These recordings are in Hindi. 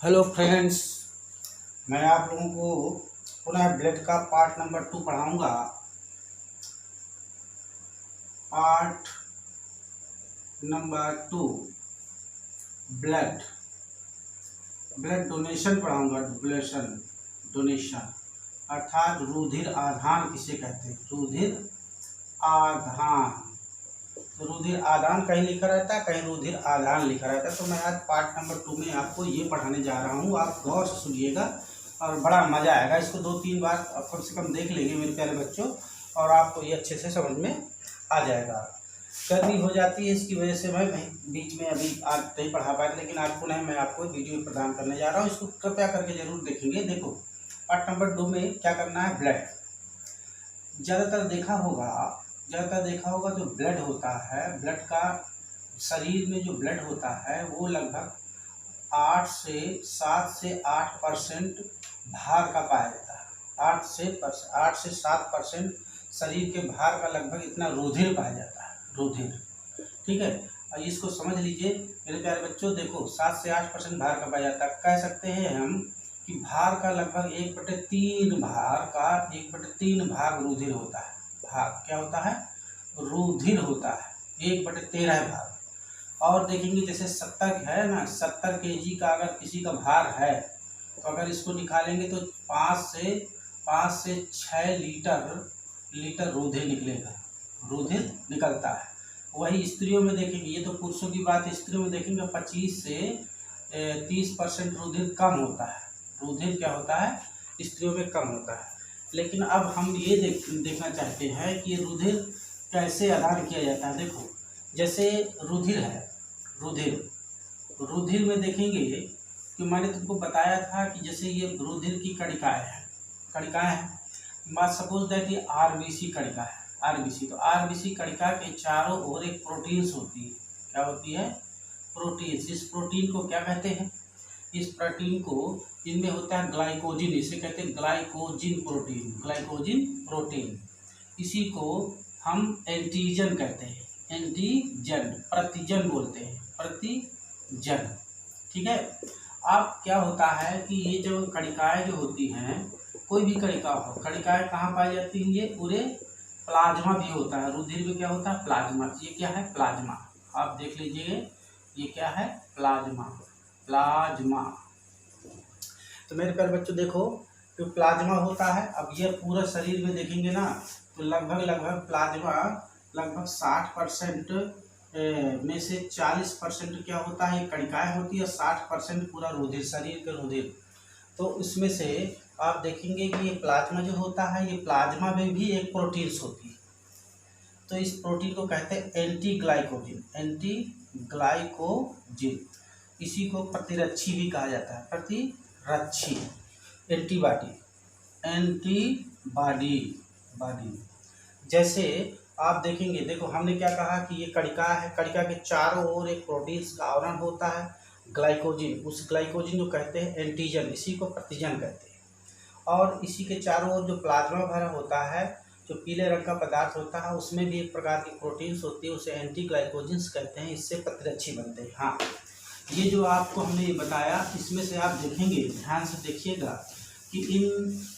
हेलो फ्रेंड्स, मैं आप लोगों को पुनः ब्लड का पार्ट नंबर 2 पढ़ाऊंगा। Part number 2 blood blood donation पढ़ाऊंगा। डोनेशन अर्थात रुधिर आधान किसे कहते हैं? रुधिर आधान। तो रुधिर आदान कहीं लिखा रहता है, कहीं रुधिर आधान लिखा रहता है। तो मैं आज पार्ट नंबर 2 में आपको ये पढ़ाने जा रहा हूँ। आप गौर से सुनिएगा और बड़ा मज़ा आएगा। इसको 2-3 बार आप कम से कम देख लेंगे मेरे प्यारे बच्चों, और आपको ये अच्छे से समझ में आ जाएगा। गर्मी हो जाती है, इसकी वजह से मैं बीच में अभी आज नहीं पढ़ा पाया, लेकिन आज पुनः मैं आपको वीडियो प्रदान करने जा रहा हूँ। इसको कृपया करके जरूर देखेंगे। देखो, पार्ट नंबर 2 में क्या करना है? ब्लड। ज़्यादातर देखा होगा जो ब्लड होता है, ब्लड का शरीर में जो ब्लड होता है वो लगभग 7 से 8% भार का पाया जाता है। 8 से 7% शरीर के भार का लगभग इतना रुधिर पाया जाता है। रुधिर, ठीक है। और इसको समझ लीजिए मेरे प्यारे बच्चों। देखो, 7 से 8% भार का पाया जाता है। कह सकते हैं हम कि भार का लगभग 1/3 भाग रुधिर होता है। भाग क्या होता है? रुधिर होता है 1/13 भाग। और देखेंगे जैसे 70 है ना, 70 kg का अगर किसी का भार है तो अगर इसको निकालेंगे तो 5 से 6 लीटर रुधिर निकलेगा। रुधिर निकलता है। वही स्त्रियों में देखेंगे, ये तो पुरुषों की बात है, स्त्रियों में देखेंगे 25 से 30% रुधिर कम होता है। रुधिर क्या होता है? स्त्रियों में कम होता है। लेकिन अब हम ये देखना चाहते हैं कि रुधिर कैसे आदान किया जाता है। देखो, जैसे रुधिर है, रुधिर में देखेंगे कि मैंने तुमको बताया था कि जैसे ये रुधिर की कणिकाएं हैं। बात सपोज दैट ये आरबीसी कणिका है। आरबीसी, तो आरबीसी कणिका के चारों ओर एक प्रोटीन्स होती है। क्या होती है? प्रोटीन्स। इस प्रोटीन को क्या कहते हैं? इस प्रोटीन को, इनमें होता है ग्लाइकोजिन, इसे कहते हैं ग्लाइकोजिन प्रोटीन। इसी को हम एंटीजन कहते हैं। एंटीजन, प्रतिजन बोलते हैं, प्रतिजन, ठीक है। अब क्या होता है कि ये जो कणिकाएं जो होती हैं, कोई भी कणिका हो, कणिकाएं कहाँ पाई जाती हैं? ये पूरे प्लाज्मा भी होता है। रुधिर में क्या होता है? प्लाज्मा। ये क्या है? प्लाज्मा। आप देख लीजिए, ये क्या है? प्लाज्मा। तो मेरे प्यारे बच्चों देखो, तो प्लाज्मा होता है। अब ये पूरा शरीर में देखेंगे ना, तो लगभग प्लाज्मा लगभग 60% में से 40% क्या होता है? कणिकाएं होती है, और 60% पूरा रुधिर, शरीर का रुधिर। तो इसमें से आप देखेंगे कि ये प्लाज्मा जो होता है, ये प्लाज्मा में भी एक प्रोटीन्स होती है। तो इस प्रोटीन को कहते हैं एंटीग्लाइकोजिन। इसी को प्रतिरक्षी भी कहा जाता है। प्रतिरक्षी, एंटीबॉडी। जैसे आप देखेंगे, देखो हमने क्या कहा कि ये कणिका है, कणिका के चारों ओर एक प्रोटीन्स का आवरण होता है, ग्लाइकोजिन। उस ग्लाइकोजिन को कहते हैं एंटीजन, इसी को प्रतिजन कहते हैं। और इसी के चारों ओर जो प्लाज्मा भरा होता है, जो पीले रंग का पदार्थ होता है, उसमें भी एक प्रकार की प्रोटीन्स होती है, उसे एंटीग्लाइकोजिन्स कहते हैं। इससे प्रतिरक्षी बनते हैं। हाँ, ये जो आपको हमने ये बताया, इसमें से आप देखेंगे, ध्यान से देखिएगा कि इन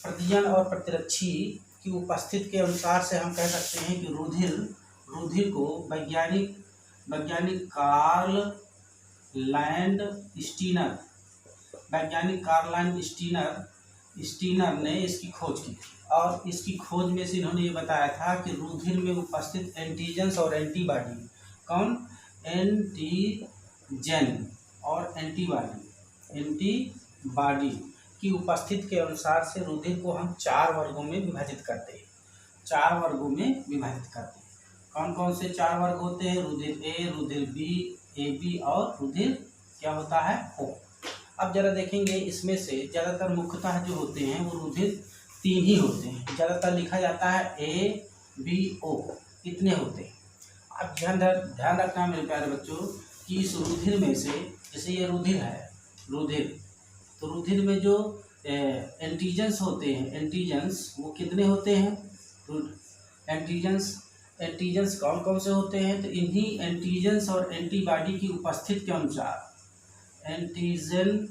प्रतिजन और प्रतिरक्षी की उपस्थिति के अनुसार से हम कह सकते हैं कि रुधिर को वैज्ञानिक कार्ल स्टीनर ने इसकी खोज की थी। और इसकी खोज में से इन्होंने ये बताया था कि रुधिर में उपस्थित एंटीजन्स और एंटीबॉडी, कौन? एंटीजन और एंटीबॉडी की उपस्थिति के अनुसार से रुधिर को हम 4 वर्गों में विभाजित करते हैं। कौन कौन से 4 वर्ग होते हैं? रुधिर ए, रुधिर बी, ए बी, और रुधिर क्या होता है? ओ। अब जरा देखेंगे, इसमें से ज़्यादातर मुख्यतः जो होते हैं वो रुधिर 3 ही होते हैं। ज़्यादातर लिखा जाता है ए बी ओ, इतने होते हैं। अब ध्यान रखना मेरे प्यारे बच्चों कि इस रुधिर में से, जैसे ये रुधिर है, तो रुधिर में जो एंटीजन्स होते हैं, एंटीजन्स वो कितने होते हैं? एंटीजन्स कौन कौन से होते हैं? तो इन्हीं एंटीजन्स और एंटीबॉडी की उपस्थिति के अनुसार एंटीजन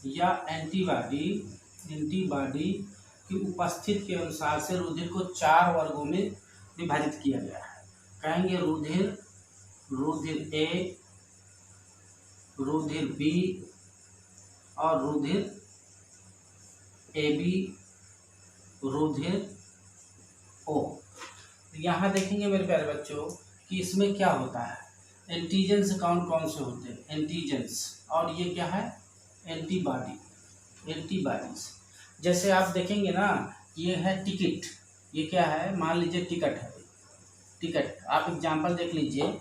या एंटीबॉडी की उपस्थिति के अनुसार से रुधिर को 4 वर्गों में विभाजित किया गया है। कहेंगे रुधिर ए, रुधिर बी और रुधिर ए बी, रुधिर ओ। यहाँ देखेंगे मेरे प्यारे बच्चों कि इसमें क्या होता है, एंटीजेंस कौन कौन से होते हैं, एंटीजेंस, और ये क्या है, एंटीबॉडीज। जैसे आप देखेंगे ना, ये है टिकट, ये क्या है, मान लीजिए टिकट है, टिकट आप एग्जांपल देख लीजिए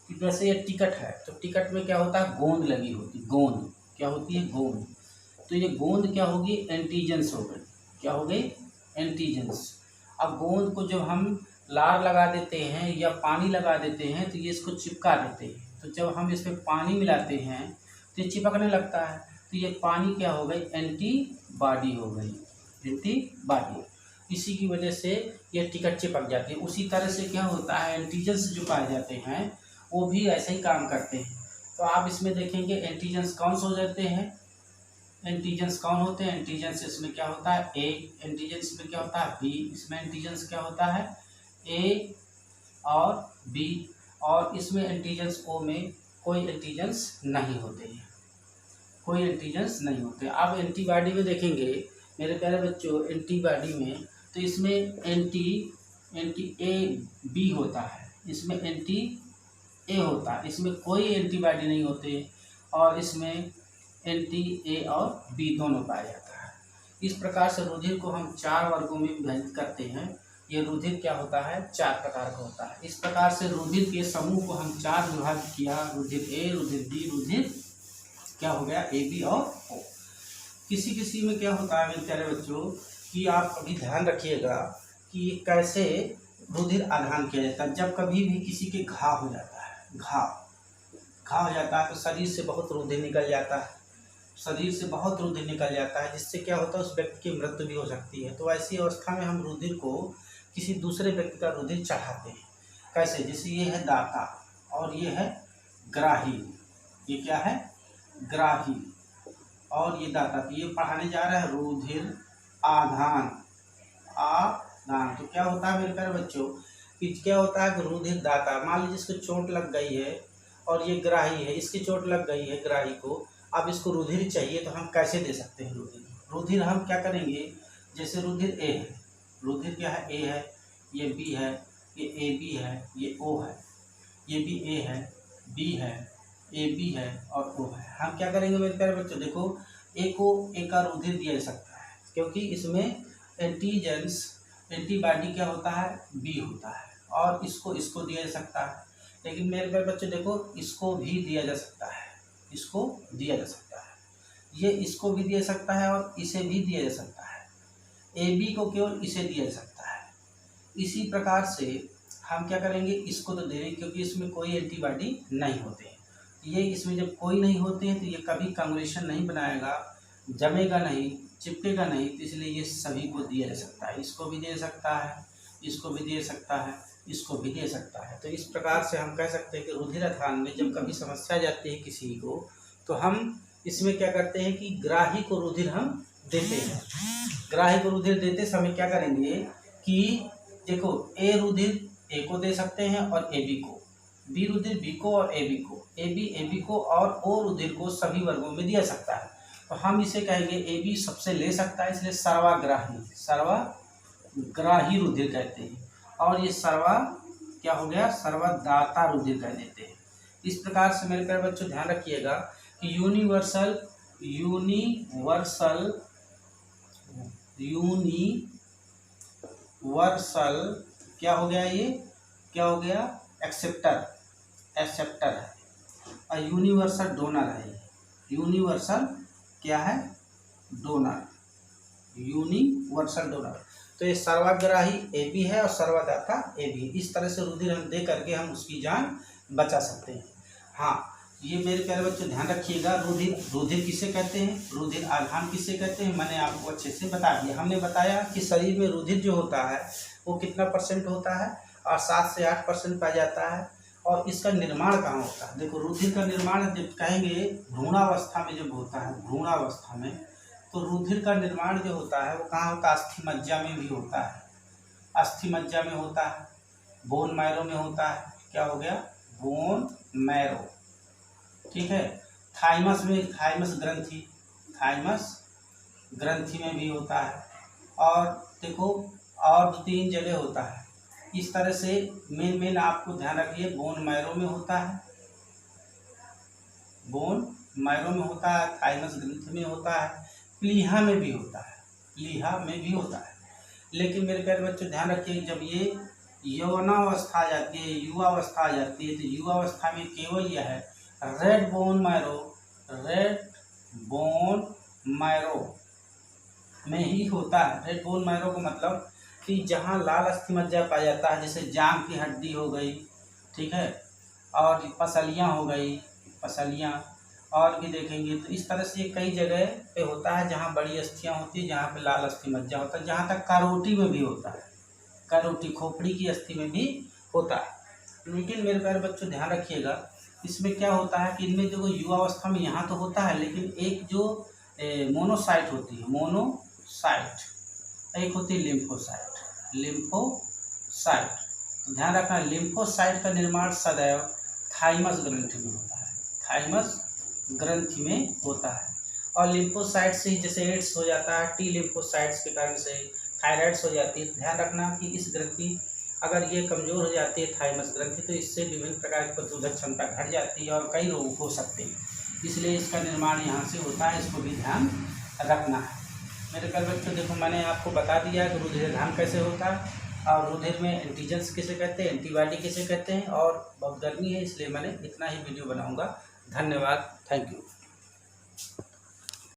कि जैसे ये टिकट है तो टिकट में क्या होता है, गोंद लगी होती, गोंद क्या होती है, गोंद। तो ये गोंद क्या होगी, एंटीजेंस हो गई, क्या हो गई, एंटीजेंस। अब गोंद को जब हम लार लगा देते हैं या पानी लगा देते हैं तो ये इसको चिपका देते हैं, तो जब हम इसमें पानी मिलाते हैं तो ये चिपकने लगता है, तो ये पानी क्या हो गई, एंटीबॉडी हो गई, एंटीबॉडी। इसी की वजह से ये टिकट चिपक जाती है। उसी तरह से क्या होता है, एंटीजेंस जो पाए जाते हैं वो भी ऐसे ही काम करते हैं। तो आप इसमें देखेंगे एंटीजेंस कौन से हो जाते हैं, एंटीजेंस कौन होते हैं, एंटीजेंस इसमें क्या होता है, ए, एंटीजेंस में क्या होता है, बी, इसमें एंटीजेंस क्या होता है, ए और बी, और इसमें एंटीजेंस ओ में कोई एंटीजेंस नहीं होते हैं, कोई एंटीजेंस नहीं होते। अब एंटीबॉडी में देखेंगे मेरे प्यारे बच्चों, एंटीबॉडी में तो इसमें एंटी ए बी होता है, इसमें एंटी ए होता है, इसमें कोई एंटीबॉडी नहीं होते, और इसमें एंटी ए और बी दोनों पाया जाता है। इस प्रकार से रुधिर को हम 4 वर्गों में विभाजित करते हैं। ये रुधिर क्या होता है, 4 प्रकार का होता है। इस प्रकार से रुधिर के समूह को हम 4 विभाजित किया, रुधिर ए, रुधिर बी, रुधिर क्या हो गया, ए बी और ओ। किसी किसी में क्या होता है मेरे प्यारे बच्चों कि आप अभी ध्यान रखिएगा कि कैसे रुधिर आधान किया जाता है। जब कभी भी किसी के घाव हो जाता है, घाव हो जाता है तो शरीर से बहुत रुधिर निकल जाता है, शरीर से बहुत रुधिर निकल जाता है, जिससे क्या होता है, उस व्यक्ति की मृत्यु भी हो सकती है। तो ऐसी अवस्था में हम रुधिर को किसी दूसरे व्यक्ति का रुधिर चढ़ाते हैं। कैसे, जैसे ये है दाता और ये है ग्राही, ये क्या है, ग्राही और ये दाता। तो ये पढ़ाने जा रहा है रुधिर आधान, आधान। तो क्या होता है मेरे प्यारे बच्चों कि क्या होता है कि रुधिर दाता, मान लीजिए इसको चोट लग गई है और ये ग्राही है, इसकी चोट लग गई है ग्राही को, अब इसको रुधिर चाहिए तो हम कैसे दे सकते हैं रुधिर हम क्या करेंगे, जैसे रुधिर ए है, रुधिर क्या है, ए है, ये बी है, ये ए बी है, ये ओ है, ये भी ए है, बी है, ए बी है और ओ है। हम क्या करेंगे मेरे प्यारे बच्चों, देखो ए को ए का रुधिर दिया जा सकता है क्योंकि इसमें एंटीजेंस, एंटीबॉडी क्या होता है, बी होता है, और इसको दिया जा सकता है। लेकिन मेरे प्यारे बच्चों देखो, इसको भी दिया जा सकता है, इसको दिया जा सकता है, ये इसको भी दिया जा सकता है और इसे भी दिया जा सकता है। ए बी को केवल इसे दिया जा सकता है। इसी प्रकार से हम क्या करेंगे, इसको तो दे रहे क्योंकि इसमें कोई एंटीबॉडी नहीं होते हैं। ये इसमें जब कोई नहीं होते हैं तो ये कभी कांग्रेशन नहीं बनाएगा, जमेगा नहीं, चिपकेगा नहीं, तो इसलिए ये सभी को दिया जा सकता है। इसको भी दे सकता है, इसको भी दे सकता है, इसको भी दे सकता है। तो इस प्रकार से हम कह सकते हैं कि रुधिर आधान में जब कभी समस्या जाती है किसी को, तो हम इसमें क्या करते हैं कि ग्राही को रुधिर हम देते हैं। ग्राही को रुधिर देते समय क्या करेंगे कि देखो, ए रुधिर ए को दे सकते हैं और ए बी को, बी रुधिर बी को और ए बी को, ए बी को और ओ रुधिर को सभी वर्गों में दिया सकता है। तो हम इसे कहेंगे ए बी सबसे ले सकता है, इसलिए सर्वग्राही रुधिर कहते हैं। और ये क्या हो गया, सर्वदाता रुधिर कह देते हैं। इस प्रकार से मेरे प्यारे बच्चों ध्यान रखिएगा कि यूनिवर्सल क्या हो गया, ये क्या हो गया, एक्सेप्टर है, और यूनिवर्सल डोनर है। यूनिवर्सल क्या है, डोनर, यूनिवर्सल डोनर। तो ये सर्वग्राही ए बी है और सर्वदाता ए बी। इस तरह से रुधिर हम दे करके हम उसकी जान बचा सकते हैं। हाँ, ये मेरे प्यारे बच्चों ध्यान रखिएगा, रुधिर किसे कहते हैं, रुधिर आधान किसे कहते हैं, मैंने आपको अच्छे से बता दिया। हमने बताया कि शरीर में रुधिर जो होता है वो कितना % होता है, और 7 से 8% पाया जाता है, और इसका निर्माण कहाँ होता है? देखो रुधिर का निर्माण जब कहेंगे भ्रूणावस्था में जब होता है, भ्रूणावस्था में, तो रुधिर का निर्माण जो होता है वो कहाँ होता है? अस्थि मज्जा में भी होता है, अस्थि मज्जा में होता है, बोन मैरो में होता है। क्या हो गया? Bone marrow. ठीक है। थाइमस में, थाइमस ग्रंथि, थाइमस ग्रंथि में भी होता है। और देखो और 2-3 जगह होता है। इस तरह से मेन आपको ध्यान रखिए, बोन मैरो में होता है, बोन मैरो में होता है, थाइमस ग्रंथि में होता है, प्लीहा में भी होता है, प्लीहा में भी होता है। लेकिन मेरे प्यारे बच्चों ध्यान रखिए, जब ये यौवनावस्था आ जाती है, युवावस्था आ जाती है, तो युवावस्था में केवल यह है red bone marrow, red bone marrow में ही होता है। रेड बोन मैरो का मतलब कि जहाँ लाल अस्थि मज्जा पाया जाता है, जैसे जांघ की हड्डी हो गई, ठीक है, और पसलियाँ हो गई, पसलियाँ, और भी देखेंगे तो इस तरह से कई जगह पे होता है जहाँ बड़ी अस्थियाँ होती है, जहाँ पे लाल अस्थि मज्जा होता है। जहाँ तक कारोटी में भी होता है, कारोटी खोपड़ी की अस्थि में भी होता है। लेकिन मेरे प्यारे बच्चों ध्यान रखिएगा, इसमें क्या होता है कि इनमें जो युवावस्था में यहाँ तो होता है, लेकिन एक जो मोनोसाइट होती है, मोनोसाइट, एक होती है लिम्फोसाइट, लिम्फोसाइट। तो ध्यान रखना, लिम्फोसाइट का निर्माण सदैव थाइमस ग्रंथि में होता है, थाइमस ग्रंथि में होता है। और लिम्फोसाइट से ही जैसे एड्स हो जाता है, टी लिम्फोसाइट्स के कारण से थायराइड्स हो जाती है। ध्यान रखना कि इस ग्रंथि अगर ये कमज़ोर हो जाती है, थाइमस ग्रंथि, तो इससे विभिन्न प्रकार की प्रतिरोधक क्षमता घट जाती है और कई रोग हो सकते हैं। इसलिए इसका निर्माण यहाँ से होता है, इसको भी ध्यान रखना है। मेरे प्यारे बच्चों देखो, मैंने आपको बता दिया कि रुधिरदान कैसे होता है और रुधिर में एंटीजेंस किसे कहते हैं, एंटीबॉडी किसे कहते हैं। और बहुत गर्मी है इसलिए मैंने इतना ही वीडियो बनाऊंगा। धन्यवाद, थैंक यू।